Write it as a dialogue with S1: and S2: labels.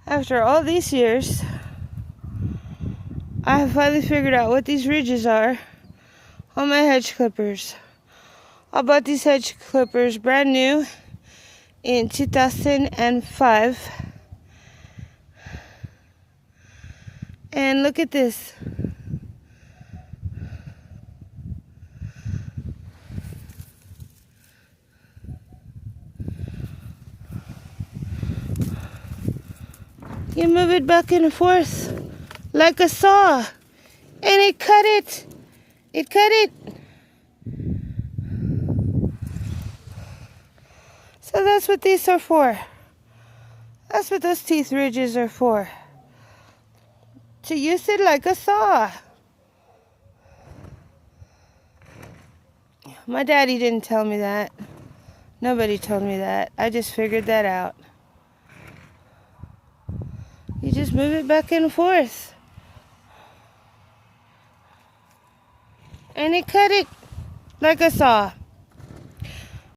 S1: After all these years, I have finally figured out what these ridges are on my hedge clippers. I bought these hedge clippers brand new in 2005. And look at this. You move it back and forth like a saw, and it cut it. It cut it. So that's what these are for. That's what those teeth ridges are for. To use it like a saw. My daddy didn't tell me that. Nobody told me that. I just figured that out. You just move it back and forth. And it cut it like a saw.